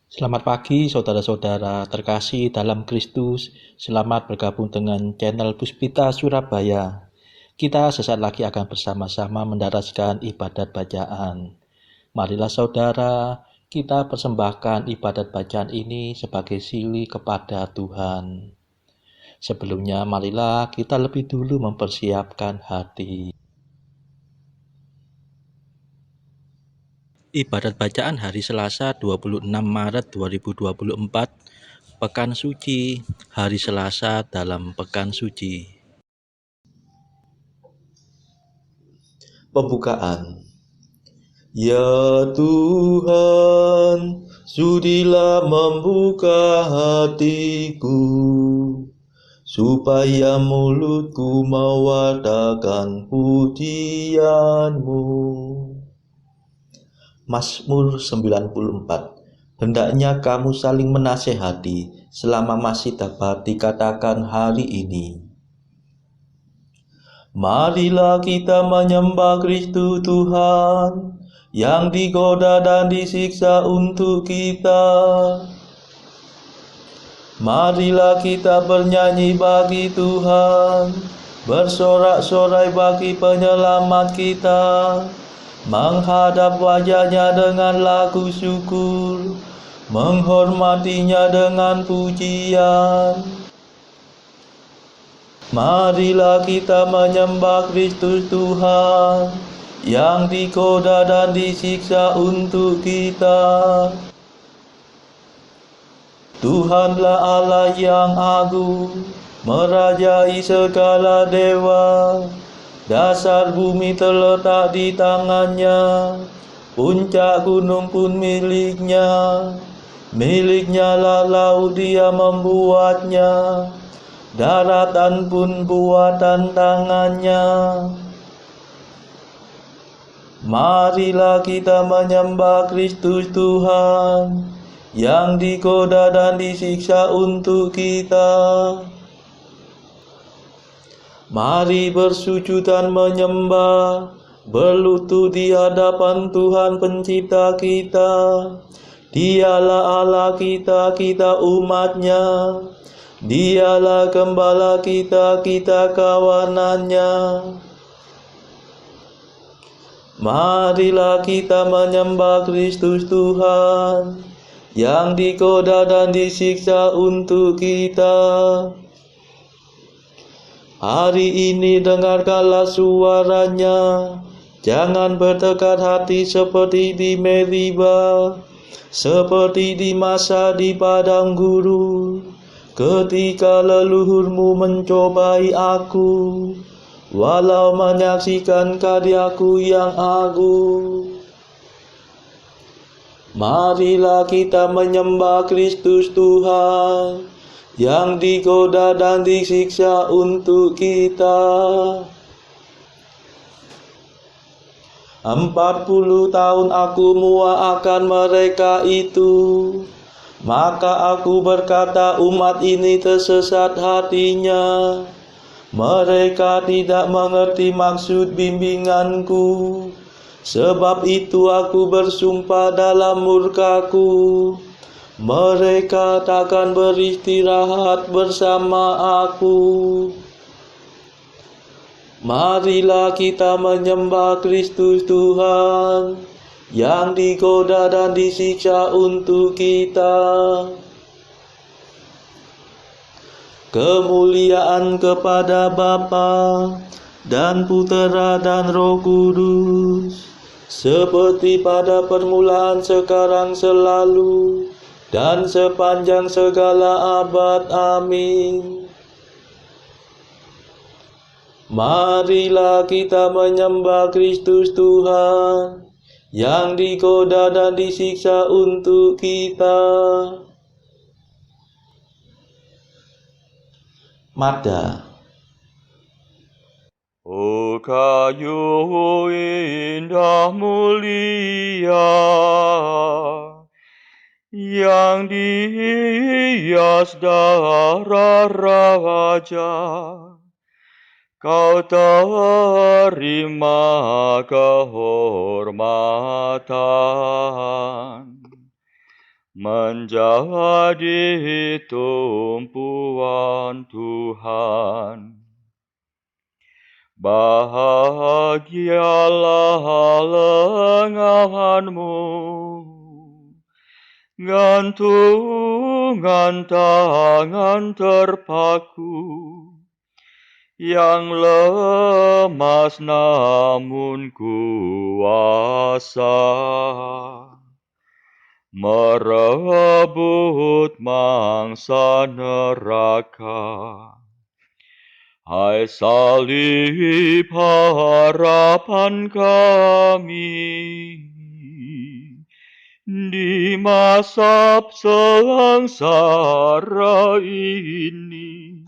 Selamat pagi saudara-saudara terkasih dalam Kristus. Selamat bergabung dengan channel Puspita Surabaya. Kita sesaat lagi akan bersama-sama mendaraskan ibadat bacaan. Marilah saudara, kita persembahkan ibadat bacaan ini sebagai sili kepada Tuhan. Sebelumnya marilah kita lebih dulu mempersiapkan hati. Ibadat bacaan hari Selasa 26 Maret 2024, Pekan Suci, hari Selasa dalam Pekan Suci. Pembukaan. Ya Tuhan, sudilah membuka hatiku, supaya mulutku mewartakan pujian-Mu. Mazmur 94. Hendaknya kamu saling menasehati selama masih dapat dikatakan hari ini. Marilah kita menyembah Kristus Tuhan yang digoda dan disiksa untuk kita. Marilah kita bernyanyi bagi Tuhan, bersorak-sorai bagi penyelamat kita, menghadap wajahnya dengan lagu syukur, menghormatinya dengan pujian. Marilah kita menyembah Kristus Tuhan yang digoda dan disiksa untuk kita. Tuhanlah Allah yang agung, merajai segala dewa. Dasar bumi terletak di tangannya, puncak gunung pun miliknya. Miliknya lah laut, dia membuatnya, daratan pun buatan tangannya. Marilah kita menyembah Kristus Tuhan yang digoda dan disiksa untuk kita. Mari bersujud dan menyembah, berlutut di hadapan Tuhan pencipta kita. Dialah Allah kita, kita umatnya. Dialah gembala kita, kita kawanannya. Marilah kita menyembah Kristus Tuhan yang digoda dan disiksa untuk kita. Hari ini dengarkanlah suaranya, jangan bertekad hati seperti di Meriba, seperti di masa di padang gurun, ketika leluhurmu mencobai aku, walau menyaksikan karyaku yang agung. Marilah kita menyembah Kristus Tuhan yang digoda dan disiksa untuk kita. 40 tahun aku muakkan mereka itu, maka aku berkata umat ini tersesat hatinya. Mereka tidak mengerti maksud bimbinganku. Sebab itu aku bersumpah dalam murkaku, mereka takkan beristirahat bersama aku. Marilah kita menyembah Kristus Tuhan yang digoda dan disiksa untuk kita. Kemuliaan kepada Bapa dan Putera dan Roh Kudus, seperti pada permulaan, sekarang, selalu, dan sepanjang segala abad. Amin. Marilah kita menyembah Kristus Tuhan yang digoda dan disiksa untuk kita. Mada. Oh kayu indah mulia yang dihias darah raja, kau terima kehormatan. menjadi tumpuan Tuhan. Bahagialah lenganmu, gantungan tangan terpaku, yang lemas namun kuasa, merebut mangsa neraka. Hai salib harapan kami, di masa sengsara ini,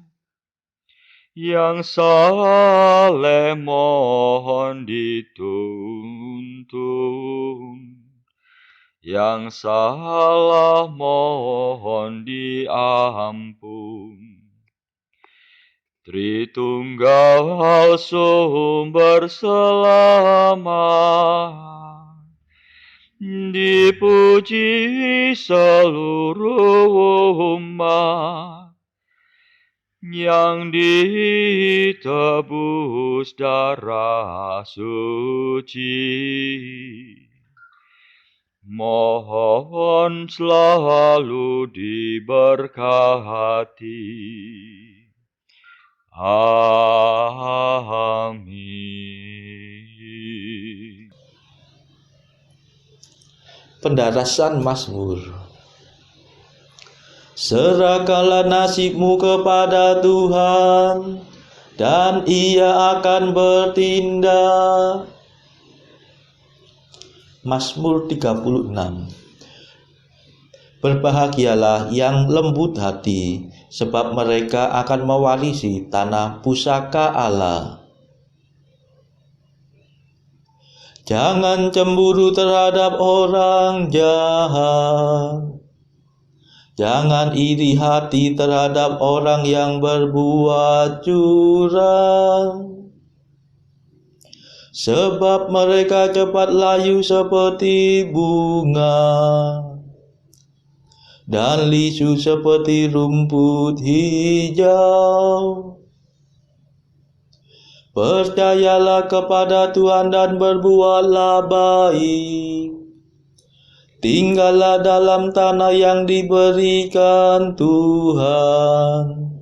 yang saleh mohon dituntun, yang salah mohon diampun. Tritunggal sumber selamat, dipuji seluruh umat, yang ditebus darah suci. Mohon selalu diberkati. Amin. Pendarasan Mazmur. Serahkanlah nasibmu kepada Tuhan, dan Ia akan bertindak. Mazmur 36. Berbahagialah yang lembut hati, sebab mereka akan mewarisi tanah pusaka Allah. Jangan cemburu terhadap orang jahat. Jangan iri hati terhadap orang yang berbuat curang. Sebab mereka cepat layu seperti bunga, dan lisu seperti rumput hijau. Percayalah kepada Tuhan dan berbuatlah baik. Tinggallah dalam tanah yang diberikan Tuhan,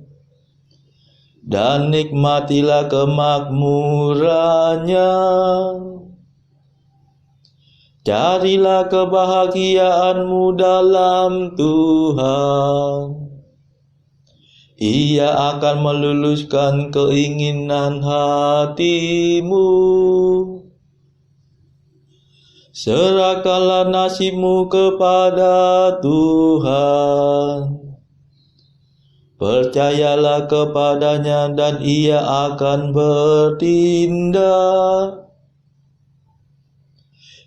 dan nikmatilah kemakmurannya. Carilah kebahagiaanmu dalam Tuhan. Ia akan meluluskan keinginan hatimu. Serahkanlah nasibmu kepada Tuhan. Percayalah kepadanya dan Ia akan bertindak.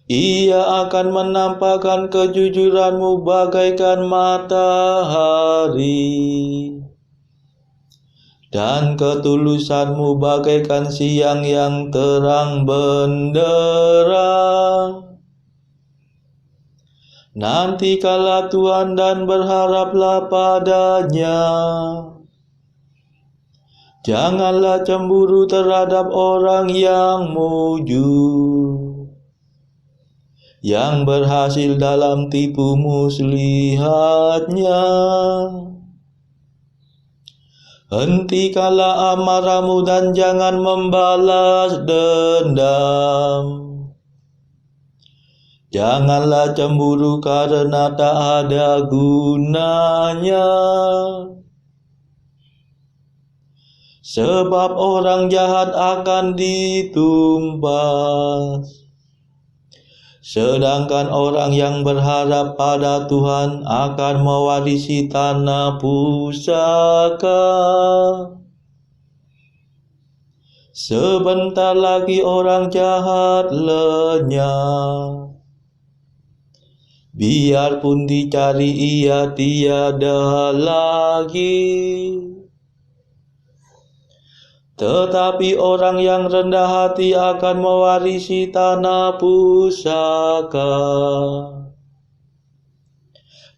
Ia akan menampakkan kejujuranmu bagaikan matahari, dan ketulusanmu bagaikan siang yang terang benderang. Nantikanlah Tuhan dan berharaplah padanya. Janganlah cemburu terhadap orang yang mujur, yang berhasil dalam tipu muslihatnya. Hentikanlah amarahmu dan jangan membalas dendam. Janganlah cemburu karena tak ada gunanya. Sebab orang jahat akan ditumpas, sedangkan orang yang berharap pada Tuhan akan mewarisi tanah pusaka. Sebentar lagi orang jahat lenyap, biarpun dicari ia tiada lagi. Tetapi orang yang rendah hati akan mewarisi tanah pusaka,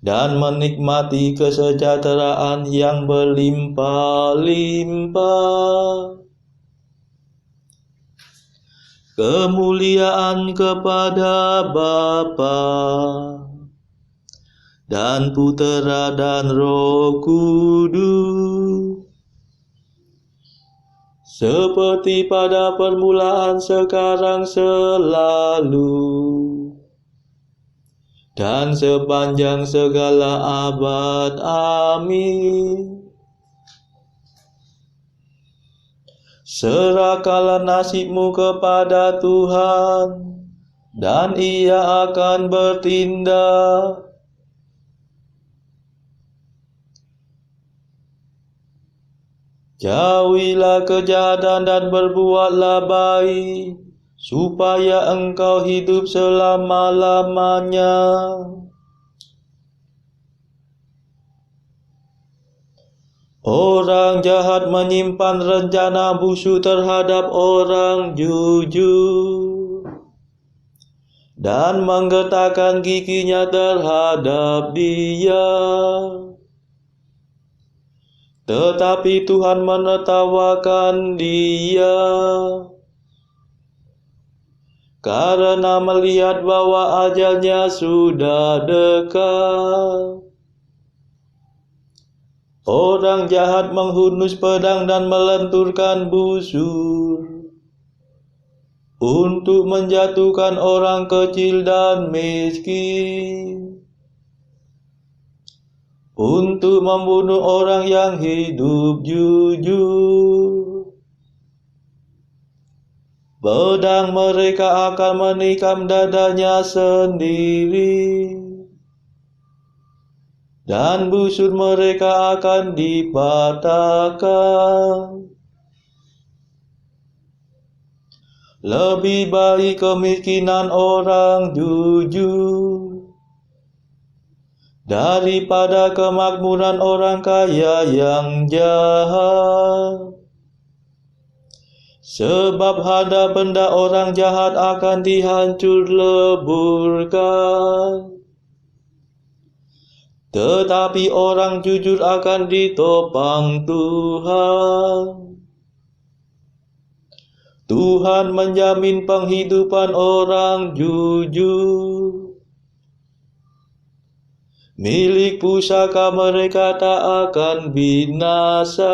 dan menikmati kesejahteraan yang berlimpah-limpah. Kemuliaan kepada Bapa dan Putera dan Roh Kudus, seperti pada permulaan, sekarang, selalu, dan sepanjang segala abad. Amin. Serahkanlah nasibmu kepada Tuhan, dan Ia akan bertindak. Jauhilah kejahatan dan berbuatlah baik, supaya engkau hidup selama-lamanya. Orang jahat menyimpan rencana busuk terhadap orang jujur, dan menggetarkan giginya terhadap dia. Tetapi Tuhan menertawakan dia, karena melihat bahwa ajalnya sudah dekat. Orang jahat menghunus pedang dan melenturkan busur untuk menjatuhkan orang kecil dan miskin, untuk membunuh orang yang hidup jujur. Pedang mereka akan menikam dadanya sendiri, dan busur mereka akan dipatahkan. Lebih baik kemiskinan orang jujur daripada kemakmuran orang kaya yang jahat. Sebab harta benda orang jahat akan dihancur leburkan, tetapi orang jujur akan ditopang Tuhan. Tuhan menjamin penghidupan orang jujur. Milik pusaka mereka tak akan binasa.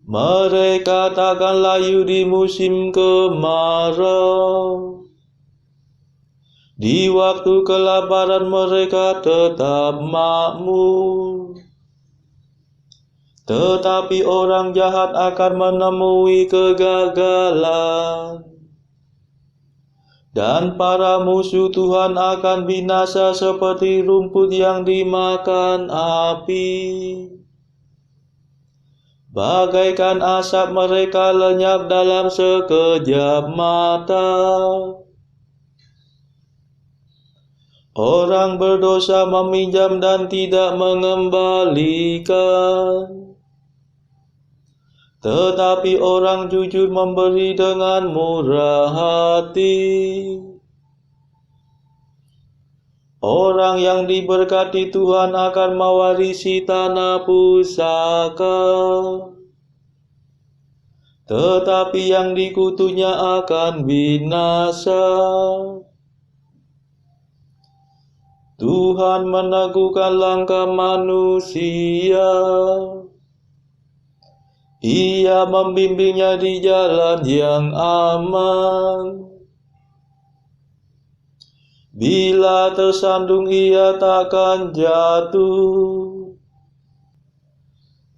Mereka takkan layu di musim kemarau. Di waktu kelaparan mereka tetap makmur. Tetapi orang jahat akan menemui kegagalan, dan para musuh Tuhan akan binasa seperti rumput yang dimakan api. Bagaikan asap mereka lenyap dalam sekejap mata. Orang berdosa meminjam dan tidak mengembalikan, tetapi orang jujur memberi dengan murah hati. Orang yang diberkati Tuhan akan mewarisi tanah pusaka, tetapi yang dikutunya akan binasa. Tuhan meneguhkan langkah manusia, Ia membimbingnya di jalan yang aman. Bila tersandung ia takkan jatuh,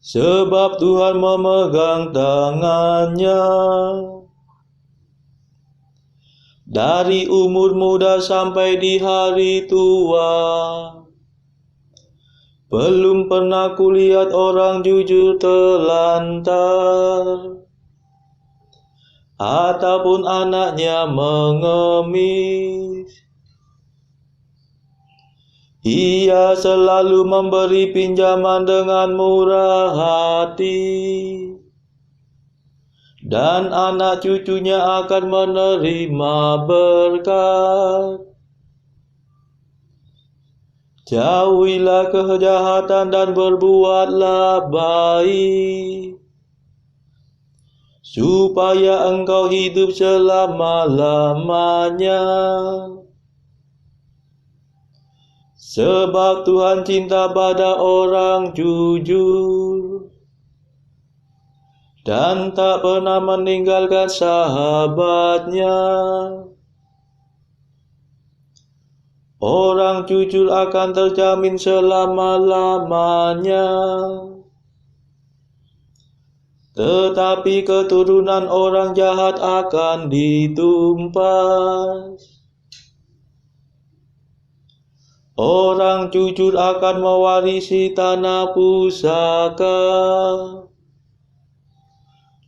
sebab Tuhan memegang tangannya. Dari umur muda sampai di hari tua, belum pernah kulihat orang jujur telantar, ataupun anaknya mengemis. Ia selalu memberi pinjaman dengan murah hati, dan anak cucunya akan menerima berkat. Jauhilah kejahatan dan berbuatlah baik, supaya engkau hidup selama-lamanya. Sebab Tuhan cinta pada orang jujur dan tak pernah meninggalkan sahabatnya. Orang jujur akan terjamin selama-lamanya, tetapi keturunan orang jahat akan ditumpas. Orang jujur akan mewarisi tanah pusaka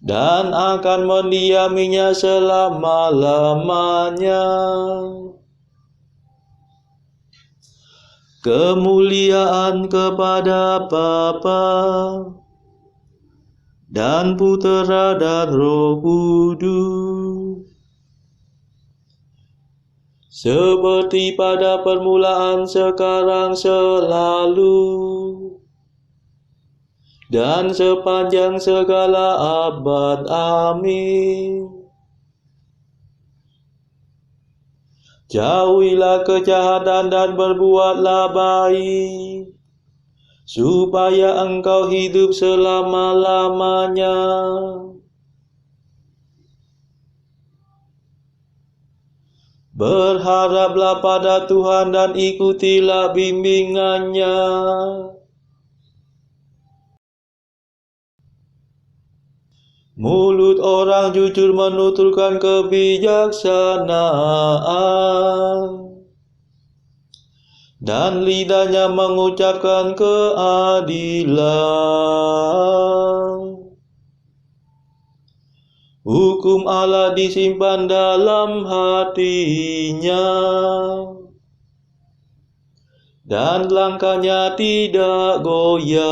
dan akan mendiaminya selama-lamanya. Kemuliaan kepada Bapa dan Putera dan Roh Kudus, seperti pada permulaan, sekarang, selalu, dan sepanjang segala abad. Amin. Jauhilah kejahatan dan berbuatlah baik, supaya engkau hidup selama-lamanya. Berharaplah pada Tuhan dan ikutilah bimbingannya. Mulut orang jujur menuturkan kebijaksanaan, dan lidahnya mengucapkan keadilan. Hukum Allah disimpan dalam hatinya, dan langkahnya tidak goyah.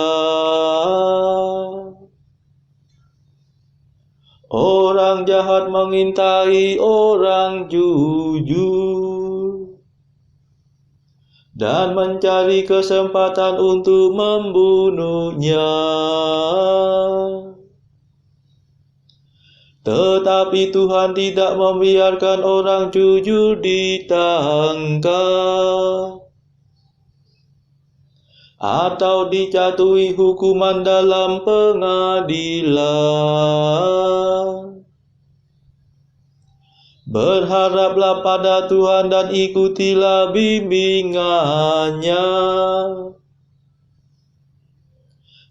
Orang jahat mengintai orang jujur dan mencari kesempatan untuk membunuhnya. Tetapi Tuhan tidak membiarkan orang jujur ditangkap atau dijatuhi hukuman dalam pengadilan. Berharaplah pada Tuhan dan ikutilah bimbingannya,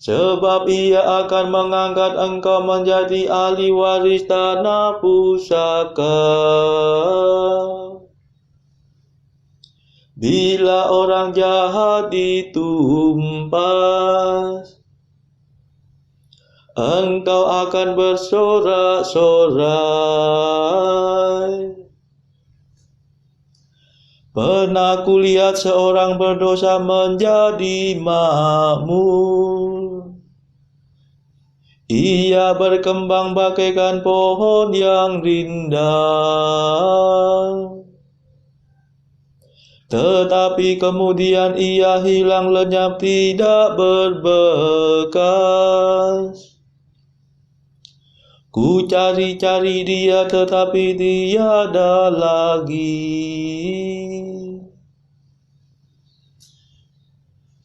sebab Ia akan mengangkat engkau menjadi ahli waris tanah pusaka. Bila orang jahat ditumpas, engkau akan bersorak-sorai. Pernah kulihat seorang berdosa menjadi makmur. Ia berkembang bagaikan pohon yang rindang. Tetapi kemudian ia hilang lenyap, tidak berbekas. Ku cari-cari dia, tetapi tiada lagi.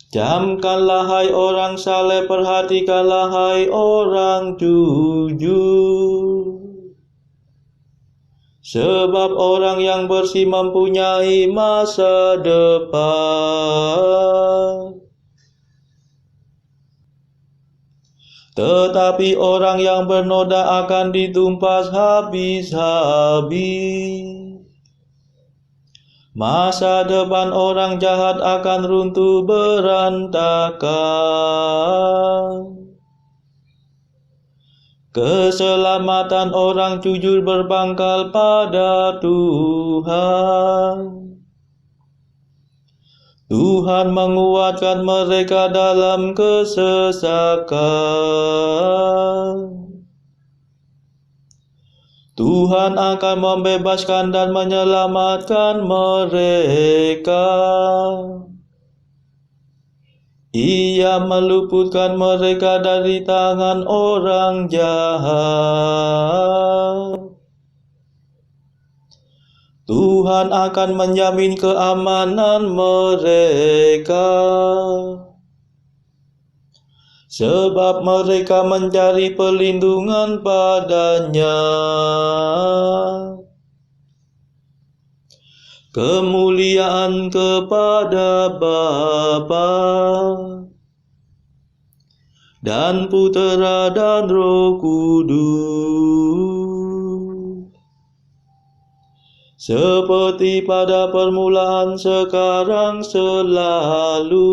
Camkanlah hai orang saleh, perhatikanlah hai orang jujur. Sebab orang yang bersih mempunyai masa depan, tetapi orang yang bernoda akan ditumpas habis-habis. Masa depan orang jahat akan runtuh berantakan. Keselamatan orang jujur berpangkal pada Tuhan. Tuhan menguatkan mereka dalam kesesakan. Tuhan akan membebaskan dan menyelamatkan mereka. Ia meluputkan mereka dari tangan orang jahat. Tuhan akan menjamin keamanan mereka, sebab mereka mencari perlindungan padanya. Kemuliaan kepada Bapa dan Putera dan Roh Kudus, seperti pada permulaan, sekarang, selalu,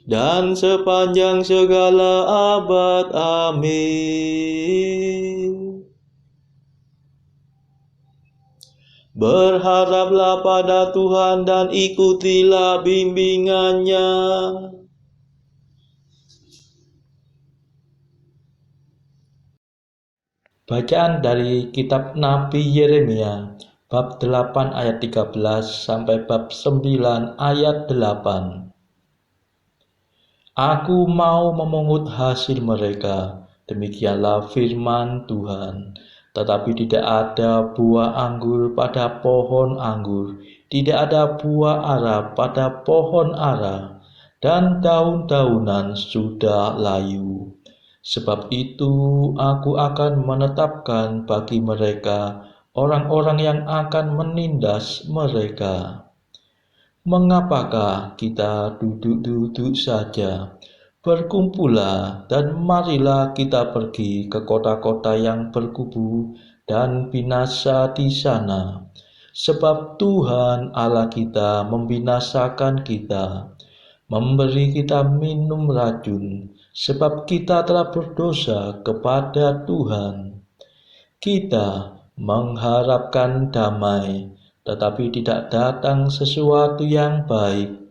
dan sepanjang segala abad. Amin. Berharaplah pada Tuhan dan ikutilah bimbingannya. Bacaan dari kitab Nabi Yeremia, bab 8 ayat 13 sampai bab 9 ayat 8. Aku mau memungut hasil mereka, demikianlah firman Tuhan. Tetapi tidak ada buah anggur pada pohon anggur, tidak ada buah ara pada pohon ara, dan daun-daunan sudah layu. Sebab itu aku akan menetapkan bagi mereka orang-orang yang akan menindas mereka. Mengapakah kita duduk-duduk saja? Berkumpullah dan marilah kita pergi ke kota-kota yang berkubu dan binasa di sana. Sebab Tuhan Allah kita membinasakan kita, memberi kita minum racun, sebab kita telah berdosa kepada Tuhan. Kita mengharapkan damai, tetapi tidak datang sesuatu yang baik,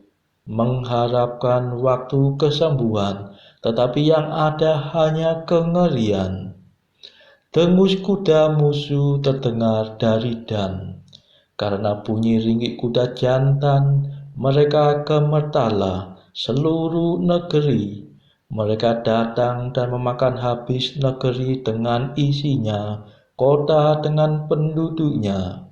mengharapkan waktu kesembuhan, tetapi yang ada hanya kengerian. Dengus kuda musuh terdengar dari Dan, karena bunyi ringgit kuda jantan, mereka gemetarlah seluruh negeri. Mereka datang dan memakan habis negeri dengan isinya, kota dengan penduduknya.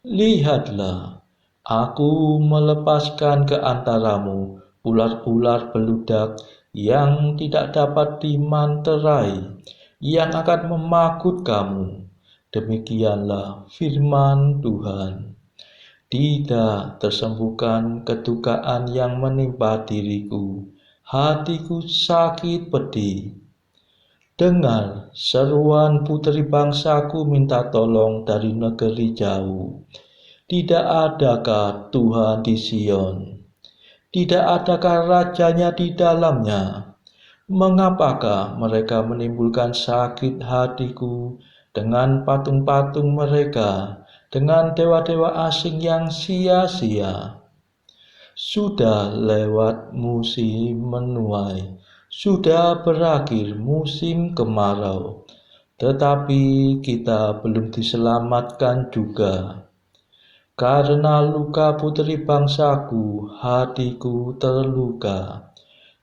Lihatlah, aku melepaskan ke antaramu ular-ular beludak yang tidak dapat dimanterai, yang akan memakut kamu. Demikianlah firman Tuhan. Tidak tersembuhkan kedukaan yang menimpa diriku, hatiku sakit pedih. Dengar seruan puteri bangsaku minta tolong dari negeri jauh. Tidak adakah Tuhan di Sion? Tidak adakah rajanya di dalamnya? Mengapakah mereka menimbulkan sakit hatiku dengan patung-patung mereka, dengan dewa-dewa asing yang sia-sia? Sudah lewat musim menuai, sudah berakhir musim kemarau, tetapi kita belum diselamatkan juga. Karena luka puteri bangsaku, hatiku terluka.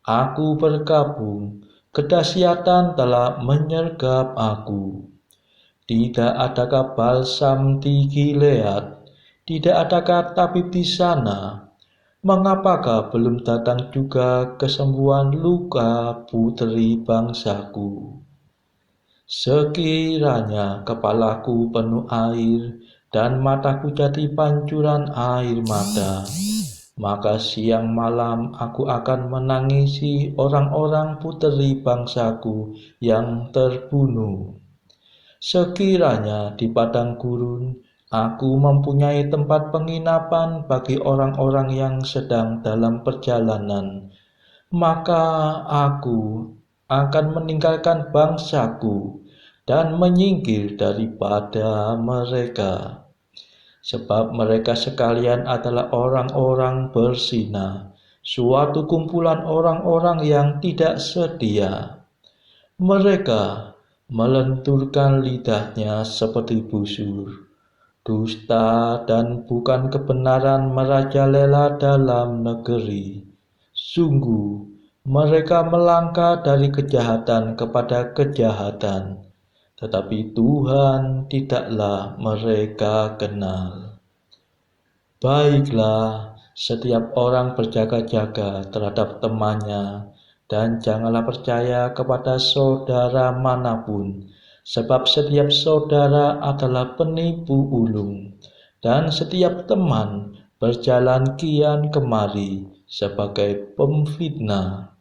Aku berkabung, kedahsyatan telah menyergap aku. Tidak adakah balsam di Gilead? Tidak adakah tabib di sana? Mengapakah belum datang juga kesembuhan luka puteri bangsaku? Sekiranya kepalaku penuh air dan mataku jadi pancuran air mata, maka siang malam aku akan menangisi orang-orang puteri bangsaku yang terbunuh. Sekiranya di padang gurun aku mempunyai tempat penginapan bagi orang-orang yang sedang dalam perjalanan, maka aku akan meninggalkan bangsaku dan menyingkir daripada mereka. Sebab mereka sekalian adalah orang-orang berzina, suatu kumpulan orang-orang yang tidak setia. Mereka melenturkan lidahnya seperti busur, Dusta dan bukan kebenaran merajalela dalam negeri. Sungguh, mereka melangkah dari kejahatan kepada kejahatan, tetapi Tuhan tidaklah mereka kenal. Baiklah, setiap orang berjaga-jaga terhadap temannya, dan janganlah percaya kepada saudara manapun, sebab setiap saudara adalah penipu ulung, dan setiap teman berjalan kian kemari sebagai pemfitnah.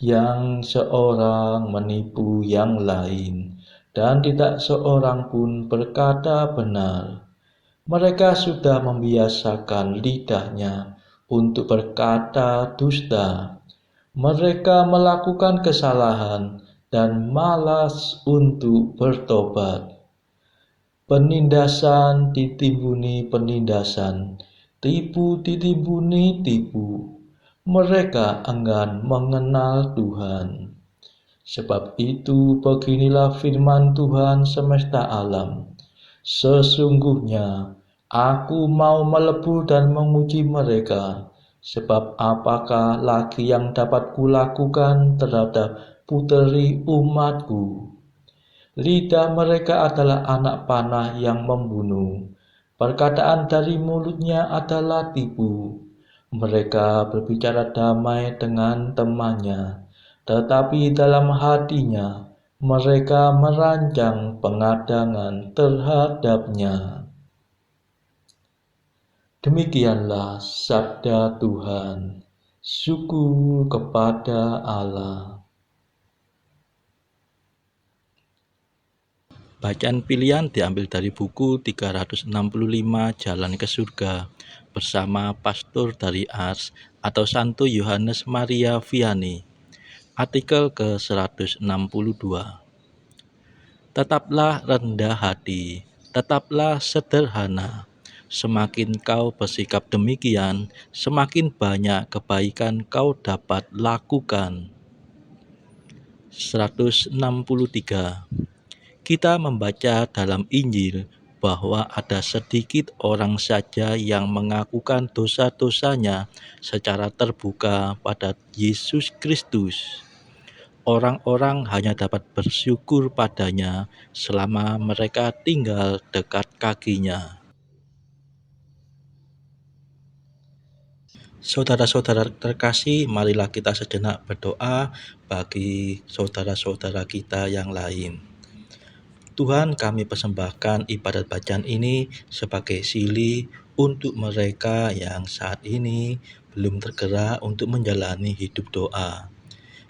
Yang seorang menipu yang lain, dan tidak seorang pun berkata benar. Mereka sudah membiasakan lidahnya untuk berkata dusta. Mereka melakukan kesalahan dan malas untuk bertobat. Penindasan ditimbuni penindasan, tipu ditimbuni tipu. Mereka enggan mengenal Tuhan. Sebab itu beginilah firman Tuhan semesta alam. Sesungguhnya aku mau melebu dan menguji mereka, sebab apakah lagi yang dapat kulakukan terhadap puteri umatku? Lidah mereka adalah anak panah yang membunuh. Perkataan dari mulutnya adalah tipu. Mereka berbicara damai dengan temannya, tetapi dalam hatinya mereka merancang pengadangan terhadapnya. Demikianlah sabda Tuhan. Syukur kepada Allah. Bacaan pilihan diambil dari buku 365 Jalan ke Surga bersama pastor dari Ars atau Santo Yohanes Maria Vianney. Artikel ke-162. Tetaplah rendah hati, tetaplah sederhana. Semakin kau bersikap demikian, semakin banyak kebaikan kau dapat lakukan. 163. Kita membaca dalam Injil bahwa ada sedikit orang saja yang mengakukan dosa-dosanya secara terbuka pada Yesus Kristus. Orang-orang hanya dapat bersyukur padanya selama mereka tinggal dekat kakinya. Saudara-saudara terkasih, marilah kita sejenak berdoa bagi saudara-saudara kita yang lain. Tuhan, kami persembahkan ibadat bacaan ini sebagai sili untuk mereka yang saat ini belum tergerak untuk menjalani hidup doa.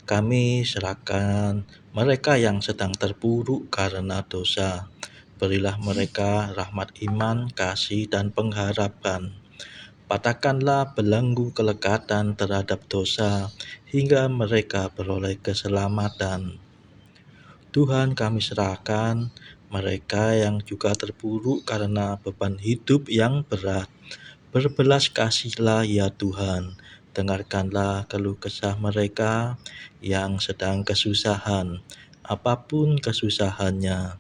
Kami serahkan mereka yang sedang terpuruk karena dosa. Berilah mereka rahmat iman, kasih, dan pengharapan. Patahkanlah belenggu kelekatan terhadap dosa hingga mereka beroleh keselamatan. Tuhan, kami serahkan mereka yang juga terpuruk karena beban hidup yang berat. Berbelas kasihlah ya Tuhan, dengarkanlah keluh kesah mereka yang sedang kesusahan, apapun kesusahannya.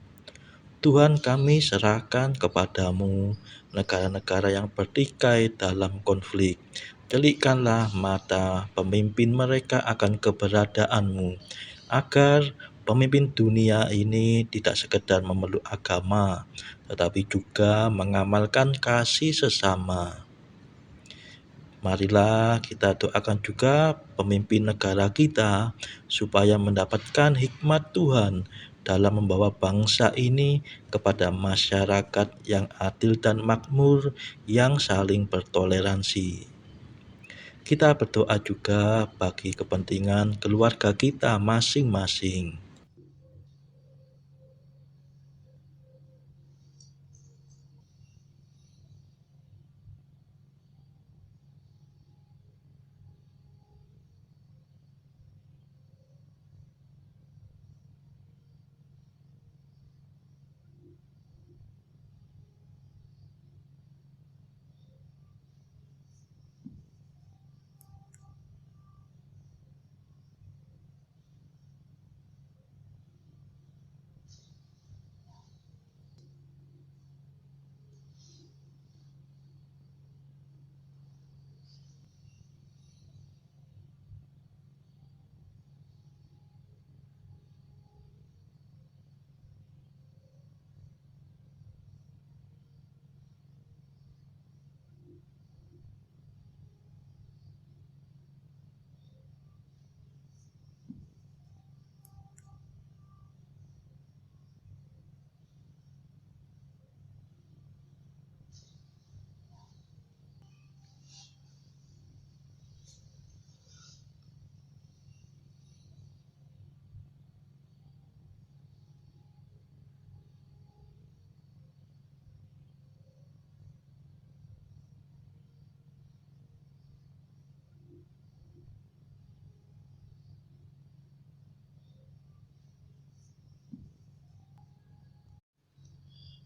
Tuhan, kami serahkan kepadamu negara-negara yang bertikai dalam konflik. Celikkanlah mata pemimpin mereka akan keberadaanmu, agar pemimpin dunia ini tidak sekedar memeluk agama, tetapi juga mengamalkan kasih sesama. Marilah kita doakan juga pemimpin negara kita supaya mendapatkan hikmat Tuhan dalam membawa bangsa ini kepada masyarakat yang adil dan makmur yang saling bertoleransi. Kita berdoa juga bagi kepentingan keluarga kita masing-masing.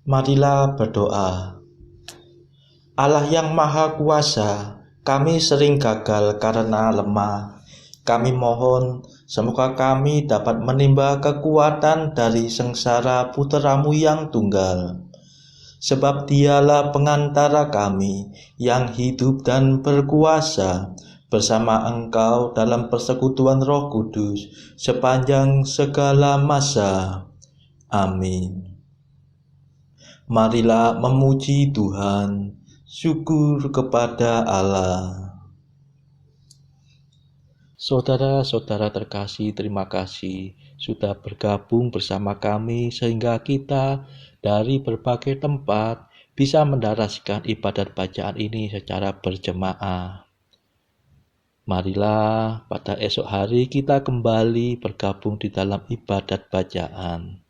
Marilah berdoa. Allah yang Maha Kuasa, kami sering gagal karena lemah. Kami mohon semoga kami dapat menimba kekuatan dari sengsara Putra-Mu yang tunggal. Sebab Dialah pengantara kami yang hidup dan berkuasa bersama Engkau dalam persekutuan Roh Kudus sepanjang segala masa. Amin. Marilah memuji Tuhan, syukur kepada Allah. Saudara-saudara terkasih, terima kasih sudah bergabung bersama kami sehingga kita dari berbagai tempat bisa mendaraskan ibadat bacaan ini secara berjemaah. Marilah pada esok hari kita kembali bergabung di dalam ibadat bacaan.